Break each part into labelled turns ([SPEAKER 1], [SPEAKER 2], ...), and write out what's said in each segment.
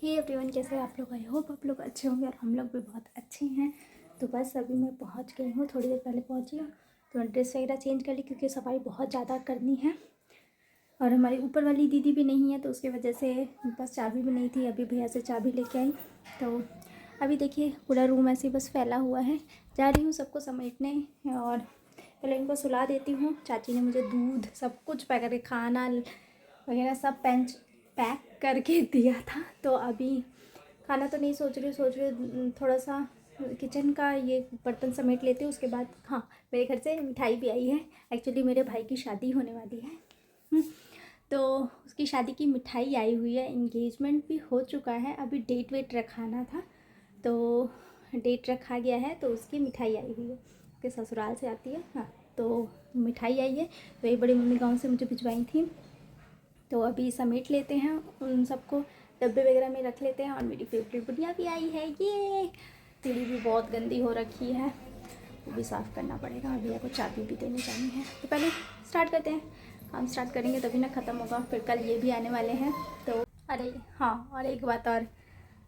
[SPEAKER 1] Hey everyone, कैसे आप लोग? आई होप आप लोग अच्छे होंगे और हम लोग भी बहुत अच्छे हैं। तो बस अभी मैं पहुंच गई हूँ, थोड़ी देर पहले पहुंची हूँ। तो ड्रेस वगैरह चेंज कर ली क्योंकि सफाई बहुत ज़्यादा करनी है और हमारी ऊपर वाली दीदी भी नहीं है, तो उसकी वजह से मेरे पास चाबी भी नहीं थी। अभी भैया से चाबी लेके आई। तो अभी देखिए पूरा रूम ऐसे ही बस फैला हुआ है। जा रही हूँ सबको समेटने और पहले इनको सुला देती हूँ। चाची ने मुझे दूध सब कुछ पैक करके, खाना वगैरह सब पैक करके दिया था। तो अभी खाना तो नहीं सोच रही थोड़ा सा किचन का ये बर्तन समेट लेती हूँ। उसके बाद हाँ, मेरे घर से मिठाई भी आई है। एक्चुअली मेरे भाई की शादी होने वाली है, तो उसकी शादी की मिठाई आई हुई है। इंगेजमेंट भी हो चुका है, अभी डेट वेट रखाना था, तो डेट रखा गया है। तो उसकी मिठाई आई हुई है, उसके ससुराल से आती है। हाँ, तो मिठाई आई है, तो ये बड़ी मम्मी गाँव से मुझे भिजवाई थी। तो अभी समेट लेते हैं उन सबको, डब्बे वगैरह में रख लेते हैं। और मेरी फेवरेट बुढ़िया भी आई है। ये सीढ़ी भी बहुत गंदी हो रखी है, वो भी साफ़ करना पड़ेगा। भैया को चाबी भी देने जानी है। तो पहले स्टार्ट करते हैं, काम स्टार्ट करेंगे तभी ना ख़त्म होगा। फिर कल ये भी आने वाले हैं। तो अरे हाँ, और एक बात और,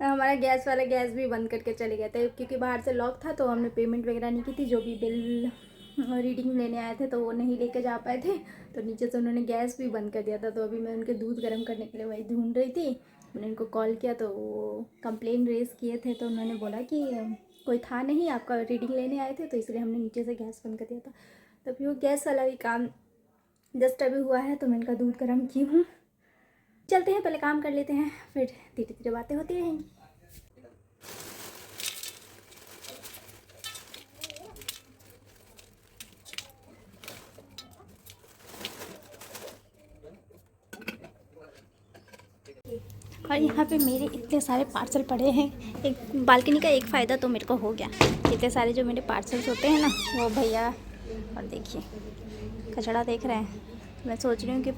[SPEAKER 1] हमारा गैस वाला गैस भी बंद करके चले गए थे क्योंकि बाहर से लॉक था। तो हमने पेमेंट वगैरह नहीं की थी, जो भी बिल रीडिंग लेने आए थे तो वो नहीं लेके जा पाए थे। तो नीचे से उन्होंने गैस भी बंद कर दिया था। तो अभी मैं उनके दूध गर्म करने के लिए वही ढूंढ रही थी। मैंने उनको कॉल किया तो वो कंप्लेन रेज़ किए थे। तो उन्होंने बोला कि कोई था नहीं, आपका रीडिंग लेने आए थे, तो इसलिए हमने नीचे से गैस बंद कर दिया था। तो अभी वो गैस वाला भी काम जस्ट अभी हुआ है, तो मैं इनका दूध गर्म की हूँ। चलते हैं, पहले काम कर लेते हैं, फिर धीरे धीरे बातें होती रहेंगी। और यहाँ पे मेरे इतने सारे पार्सल पड़े हैं। एक बालकनी का एक फ़ायदा तो मेरे को हो गया, इतने सारे जो मेरे पार्सल्स होते हैं ना, वो भैया, और देखिए कचड़ा देख रहे हैं। मैं सोच रही हूँ कि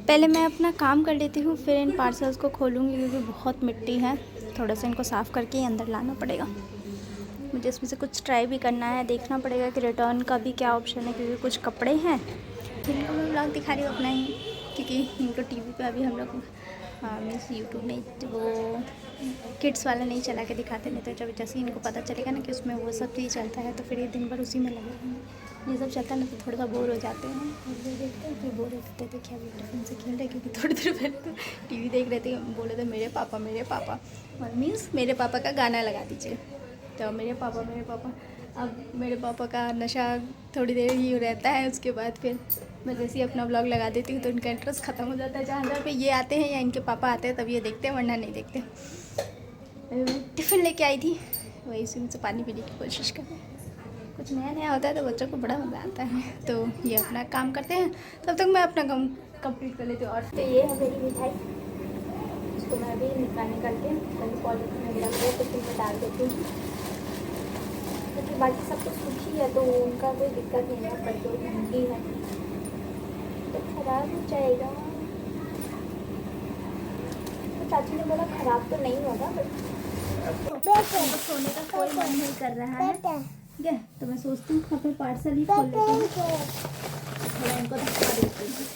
[SPEAKER 1] पहले मैं अपना काम कर लेती हूँ, फिर इन पार्सल्स को खोलूँगी क्योंकि बहुत मिट्टी है। थोड़ा सा इनको साफ़ करके ही अंदर लाना पड़ेगा। मुझे इसमें से कुछ ट्राई भी करना है, देखना पड़ेगा कि रिटर्न का भी क्या ऑप्शन है, क्योंकि कुछ कपड़े हैं। इनको मैं ब्लॉग दिखा रही हूँ अपना ही, क्योंकि इनको टीवी पे अभी हम लोग मीन्स यूट्यूब नहीं, वो किड्स वाला नहीं चला के दिखाते। नहीं तो जब जैसे इनको पता चलेगा ना कि उसमें वो सब चीज़ चलता है, तो फिर ये दिन भर उसी में लगे रहेंगे। ये सब चलता है ना, तो थोड़ा सा बोर हो जाते हैं और ये देखते हैं, फिर बोर हो जाते हैं। देखिए अभी टिफिन से खेल रहे, क्योंकि थोड़ी देर पहले तो टीवी देख रहे थे, बोले थे मेरे पापा मेरे पापा, और मीन्स मेरे पापा का गाना लगा दीजिए। तो मेरे पापा, अब मेरे पापा का नशा थोड़ी देर ही रहता है, उसके बाद फिर मैं जैसे ही अपना ब्लॉग लगा देती हूँ तो इनका इंटरेस्ट ख़त्म हो जाता है। जहाँ पे ये आते हैं या इनके पापा आते हैं तब ये देखते हैं, वरना नहीं देखते। टिफ़िन लेके आई थी, वही उसी में से पानी पीने की कोशिश कर रहे हैं। कुछ नया नया होता है तो बच्चों को बड़ा मज़ा आता है। तो ये अपना काम करते हैं, तब तक मैं अपना काम कंप्लीट कर लेती हूँ। और तो ये है मेरी मिठाई, इसको मैं अभी निकाल के पॉलीथीन में रख के टिफिन में डाल देती हूँ, क्योंकि बाकी सब कुछ सूखी है तो उनका कोई दिक्कत नहीं है, पर जो ठंडी है तो ख़राब हो जाएगा। तो चाची ने बोला ख़राब तो नहीं होगा, बट सोने का कोई मन नहीं कर रहा है। ठीक है, तो मैं सोचती हूँ अपने पार्सल ही खोल लेती हूँ, थोड़ा इनको धक्का देती हूँ।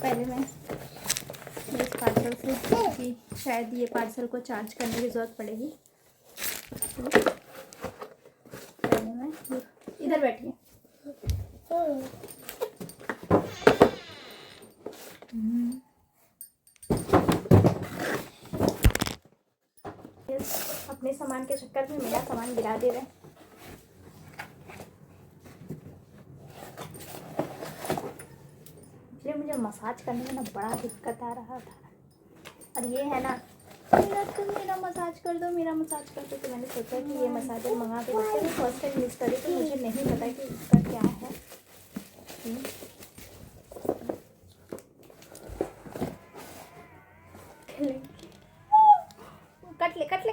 [SPEAKER 1] पहले मैं इस पार्सल से, क्योंकि शायद ये पार्सल को चार्ज करने की ज़रूरत पड़ेगी, तो पहले मैं इधर बैठिए। अपने सामान के चक्कर में मेरा सामान गिरा दे रहे हैं। इसलिए मुझे मसाज करने में ना बड़ा दिक्कत आ रहा था। और ये है ना, मेरा मसाज कर दो, मेरा मसाज कर दो। तो मैंने सोचा कि ये मसाजर मंगा के देखते हैं। फर्स्ट टाइम यूज़ करी तो मुझे नहीं पता कि इसका क्या है।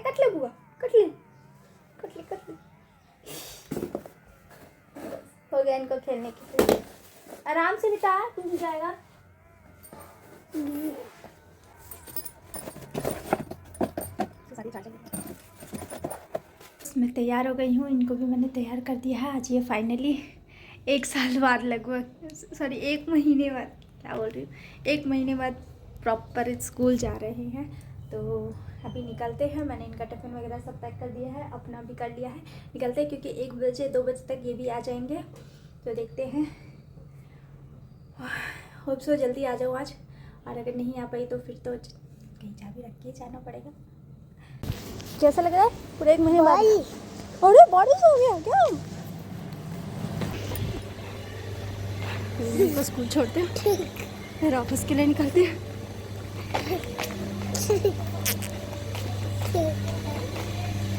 [SPEAKER 1] कट ले बुआ, कट ले। हो गया इनको खेलने के लिए। आराम से बिता, टूट जाएगा। मैं तैयार हो गई हूँ, इनको भी मैंने तैयार कर दिया है। आज ये फाइनली 1 साल बाद, लगभग सॉरी 1 महीने बाद, क्या बोल रही हूँ, 1 महीने बाद प्रॉपर स्कूल जा रहे हैं। तो अभी निकलते हैं। मैंने इनका टिफ़िन वगैरह सब पैक कर दिया है, अपना भी कर लिया है। निकलते हैं क्योंकि 1 बजे 2 बजे तक ये भी आ जाएंगे। तो देखते हैं, होप सो जल्दी आ जाओ आज। और अगर नहीं आ पाई तो फिर तो कहीं जा भी रख के जाना पड़ेगा। कैसा लग रहा है? पूरे 1 महीने बाद। अरे बारिश हो गया क्या? तो स्कूल छोड़ते हैं, फिर ऑफिस के लिए निकलते हैं।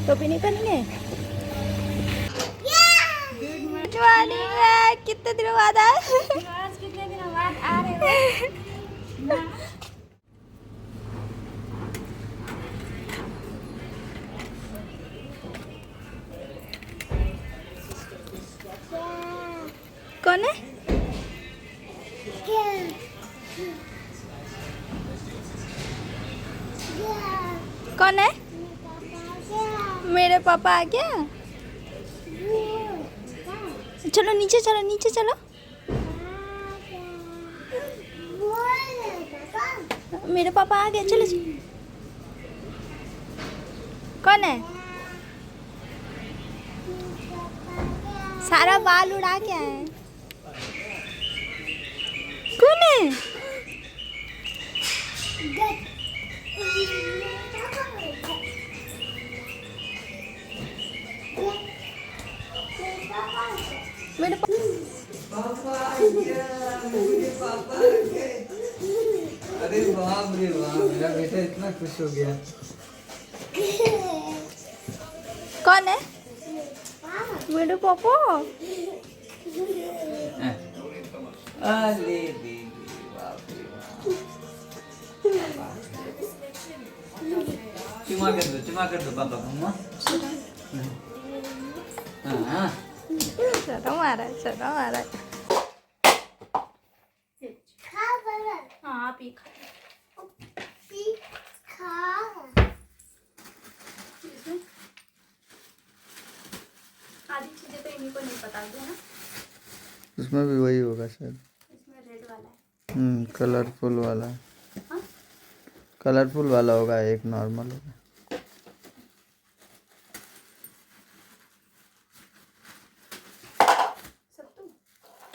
[SPEAKER 1] टोपी नहीं पहनेंगे? Good morning. कितने दिनों बाद आए? कितने दिनों बाद आ रहे हो? कौन है? कौन है? मेरे पापा आ गया। चलो नीचे चलो, नीचे चलो। मेरे पापा आ गए, चलो। कौन है? सारा बाल उड़ा के आए। कौन है? मेरे
[SPEAKER 2] पापा आ गया, मेरे पापा आ गए। अरे बाप रे बाप, मेरा बेटा इतना खुश हो गया।
[SPEAKER 1] कौन है? मेरे पापा।
[SPEAKER 2] अरे दीदी, बाप रे बाप। चुमा कर दो पापा को। हाँ
[SPEAKER 1] शर्म आ रहा है, शर्म आ रहा है। हाँ आप ही आधी चीजें तो इन्हीं को नहीं पता है ना।
[SPEAKER 2] उसमें भी वही होगा शायद।
[SPEAKER 1] इसमें रेड वाला है।
[SPEAKER 2] कलरफुल वाला।
[SPEAKER 1] हाँ?
[SPEAKER 2] कलरफुल वाला होगा, एक नॉर्मल होगा।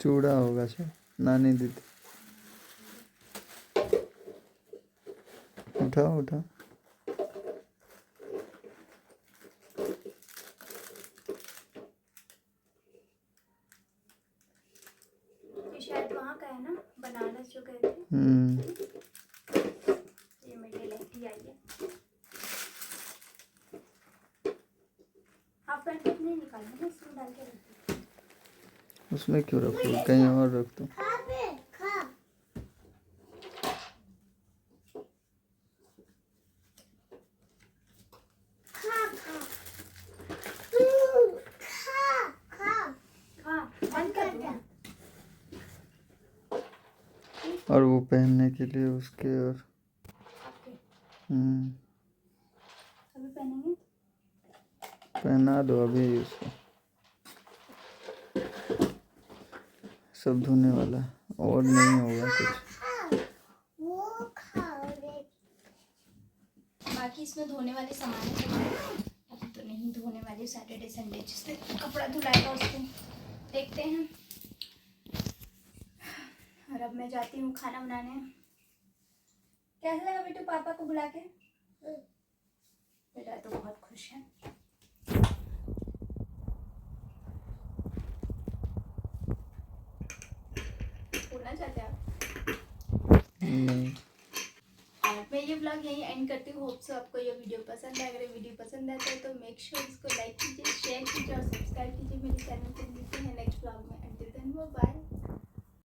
[SPEAKER 2] चूड़ा होगा शायद, नानी दीदी। उठाओ उठाओ।
[SPEAKER 1] शायद वहाँ का है ना, बनारस जो गए थे। ये मेरी लड़की आई है। आप पैंट नहीं निकालना ना, इसमें डाल के रखो।
[SPEAKER 2] उसमें क्यों रखो, कहीं और रख दो। और वो पहनने के लिए उसके और
[SPEAKER 1] अभी पहनेंगे।
[SPEAKER 2] पहना दो अभी उसको। सब धोने वाला और नहीं होगा कुछ।
[SPEAKER 1] बाकी इसमें धोने वाले सामान है, अभी तो नहीं धोने वाले। सैटरडे संडे जिस दिन कपड़ा धुलाएगा उस दिन देखते हैं। और अब मैं जाती हूँ खाना बनाने। कैसा लगा बेटू पापा को बुला के? बेटा तो बहुत खुश है। बोलना चाहते हैं आप?
[SPEAKER 2] नहीं।
[SPEAKER 1] और मैं ये ब्लॉग यहीं एंड करती हूँ। होप सो आपको ये वीडियो पसंद है। अगर वीडियो पसंद आता है तो मेक श्योर इसको लाइक कीजिए, शेयर कीजिए और सब्सक्राइब कीजिए मेरे चैनल को। मिलते हैं नेक्स्ट ब्लॉग में। Until then bye.